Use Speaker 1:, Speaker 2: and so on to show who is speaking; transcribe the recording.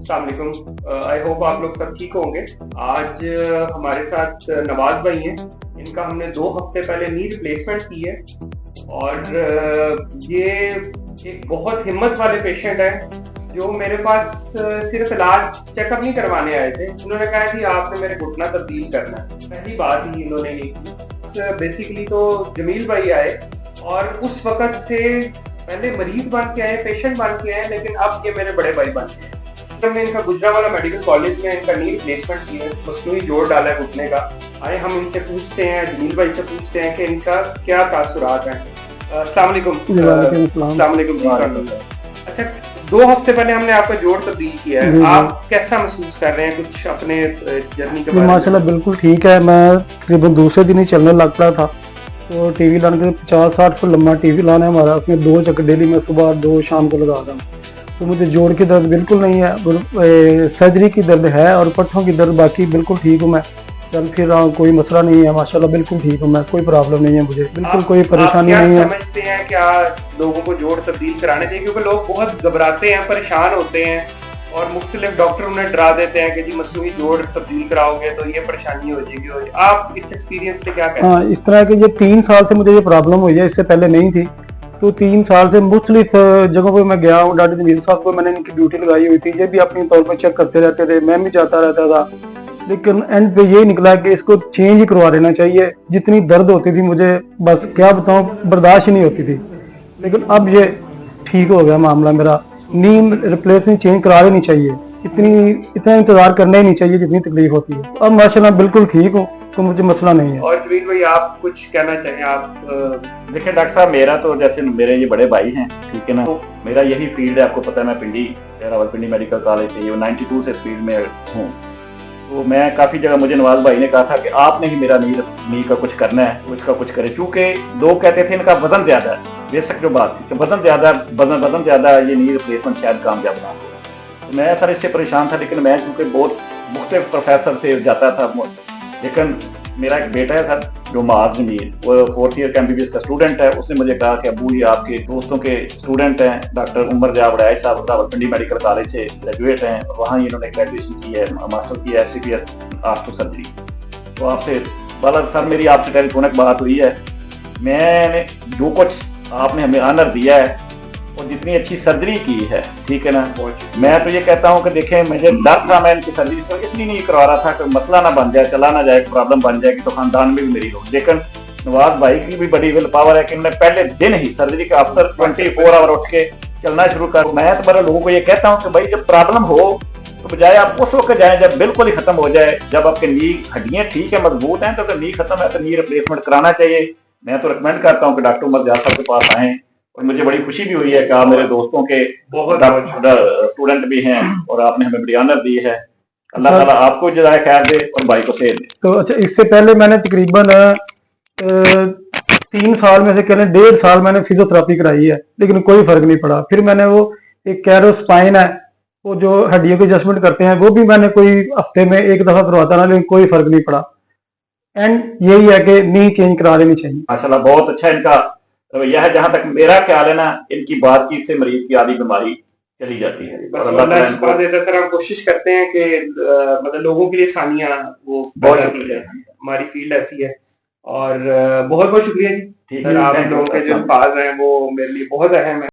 Speaker 1: अस्सलाम वालेकुम। I hope आप लोग सब ठीक होंगे। आज हमारे साथ नवाज भाई हैं। इनका हमने 2 हफ्ते पहले नी रिप्लेसमेंट की है और ये एक बहुत हिम्मत वाले पेशेंट है जो मेरे पास सिर्फ इलाज चेकअप नहीं करवाने आए थे। उन्होंने कहा कि आपने मेरे घुटना तब्दील करना है। पहली बात ही इन्होंने ये की। बेसिकली तो जमील भाई आए और उस वक्त से पहले मरीज बन के आए, पेशेंट बन के आए, लेकिन अब ये मेरे बड़े भाई बन गए। हमने इनका गुजरांवाला मेडिकल कॉलेज में इनका नी रिप्लेसमेंट किया है, मसनूई जोड़ डाला है घुटने का। आए हम इनसे पूछते हैं, जमील भाई से पूछते हैं कि इनका क्या तासुरात हैं। अस्सलाम वालेकुम। अच्छा, 2 हफ्ते पहले हमने आपका जोड़ तब्दील किया है, आप कैसा महसूस कर रहे हैं? कुछ अपने इस जर्नी के बारे में।
Speaker 2: माशाल्लाह बिल्कुल ठीक है। मैं तकरीबन दूसरे दिन ही चलने लग पड़ा था। तो टीवी लाने के 50-60 फुट लंबा टीवी लाना है हमारा, उसमें 2 चक्कर डेली में सुबह 2 शाम को लगा रहा हूँ। तो मुझे जोड़ की दर्द बिल्कुल नहीं है, सर्जरी की दर्द है और पट्ठों की दर्द बाकी बिल्कुल ठीक हूँ। मैं चल फिर रहा हूँ, कोई मसला नहीं है, माशाल्लाह बिल्कुल ठीक हूँ मैं, कोई प्रॉब्लम नहीं है मुझे, बिल्कुल कोई परेशानी नहीं है।
Speaker 1: समझते हैं क्या लोगों को जोड़ तब्दील कराने चाहिए? क्योंकि लोग बहुत घबराते हैं, परेशान होते हैं और मुख्तलिफ डॉक्टर उन्हें डरा देते हैं कि जी मसनूई जोड़ तब्दील कराओगे तो ये परेशानी हो जाएगी। आप इस एक्सपीरियंस से क्या कहते हैं?
Speaker 2: हाँ, इस तरह के ये 3 साल से मुझे ये प्रॉब्लम हुई है, इससे पहले नहीं थी। तो 3 साल से मुख्तलिफ जगहों पे मैं गया हूँ। डॉक्टर जमील साहब को मैंने इनकी ड्यूटी लगाई हुई थी, ये भी अपनी तौर पर चेक करते रहते थे, मैं भी जाता रहता था। लेकिन एंड पे ये निकला कि इसको चेंज ही करवा देना चाहिए। जितनी दर्द होती थी मुझे, बस क्या बताऊँ, बर्दाश्त ही नहीं होती थी। लेकिन अब ये ठीक हो गया मामला मेरा। नी रिप्लेसमेंट चेंज करा देनी चाहिए, इतना इंतजार करना ही नहीं चाहिए जितनी तकलीफ होती है। अब माशाल्लाह बिल्कुल ठीक हूँ, तो मुझे मसला नहीं है।
Speaker 1: और जमील भाई, आप कुछ कहना चाहें? आप
Speaker 3: देखिए डॉक्टर साहब, मेरा तो जैसे मेरे ये बड़े भाई हैं, ठीक है ना, तो मेरा यही फील्ड है, आपको पता है मैं पिंडी रावलपिंडी मेडिकल कॉलेज से 92 से इस फील्ड में हूँ। तो मैं काफी जगह, मुझे नवाज भाई ने कहा था कि आपने ही मेरा नी का कुछ करना है, तो इसका कुछ करे। क्योंकि लोग कहते थे इनका वजन ज्यादा है, बेशक जो बात थी, वजन ज्यादा ये नी रिप्लेसमेंट शायद कामयाब ना हो। तो मैं सर इससे परेशान था, लेकिन मैं क्योंकि बहुत मुख्तलिफ प्रोफेसर से जाता था। लेकिन मेरा एक बेटा है सर जो महाज जमील, वो 4th ईयर MBBS का स्टूडेंट है। उसने मुझे कहा कि अबू ये आपके दोस्तों के स्टूडेंट हैं, डॉक्टर उमर जाब राय साहब रावलपिंडी मेडिकल कॉलेज से ग्रेजुएट हैं, और वहाँ इन्होंने ग्रेजुएशन की है, मास्टर की है CPS आर्थो सर्जरी। तो आपसे वाला सर मेरी आपसे टेलीफोनिक बात हुई है। मैंने जो कुछ आपने हमें ऑनर दिया है और जितनी अच्छी सर्जरी की है, ठीक है ना, मैं तो ये कहता हूँ कि देखें, मुझे डर था, मैं इनकी सर्जरी इसलिए नहीं करवा रहा था कि मसला ना बन जाए, चला ना जाए, प्रॉब्लम बन जाएगी तो खानदान में भी मेरी हो। लेकिन नवाज भाई की भी बड़ी विल पावर है कि इन्होंने पहले दिन ही सर्जरी के आफ्टर 24 आवर उठ के चलना शुरू कर। मैं तो बड़े लोगों को ये कहता हूँ कि भाई जब प्रॉब्लम हो तो बजाय आप उस वक्त जाए जब बिल्कुल ही खत्म हो जाए, जब आपके नी हड्डियां ठीक है, मजबूत हैं, तो नी खत्म है तो नी रिप्लेसमेंट कराना चाहिए। मैं तो रिकमेंड करता हूँ कि डॉक्टर उमर जाब साहब के पास आए, और मुझे बड़ी खुशी भी हुई है कि आप मेरे दोस्तों के बहुत स्टूडेंट भी हैं और आपने हमें बड़ी ऑनर दी है। अल्लाह ताला आपको जज़ाए खैर दे और भाई को सेहत दे।
Speaker 2: तो अच्छा, इससे पहले मैंने तकरीबन 3 साल में से कह लें 1.5 साल मैंने फिजियोथेरेपी कराई है, लेकिन कोई फर्क नहीं पड़ा। फिर मैंने वो एक कैरो स्पाइन है, वो जो हड्डियों की एडजस्टमेंट करते हैं, वो भी मैंने कोई हफ्ते में 1 दफा करवाता रहा, लेकिन कोई फर्क नहीं पड़ा। एंड यही है कि नी चेंज करा देनी चाहिए।
Speaker 3: माशाल्लाह बहुत अच्छा इनका रवैया है। जहां तक मेरा ख्याल है ना, इनकी बातचीत से मरीज की आधी बीमारी चली जाती है।
Speaker 1: बस अल्लाह शुक्र देता सर, हम कोशिश करते हैं कि मतलब लोगों के लिए आसानियां वो बहुत की जाए। हमारी फील्ड ऐसी है और बहुत बहुत शुक्रिया जी। आप लोगों के जो अल्फाज हैं वो मेरे लिए बहुत अहम है।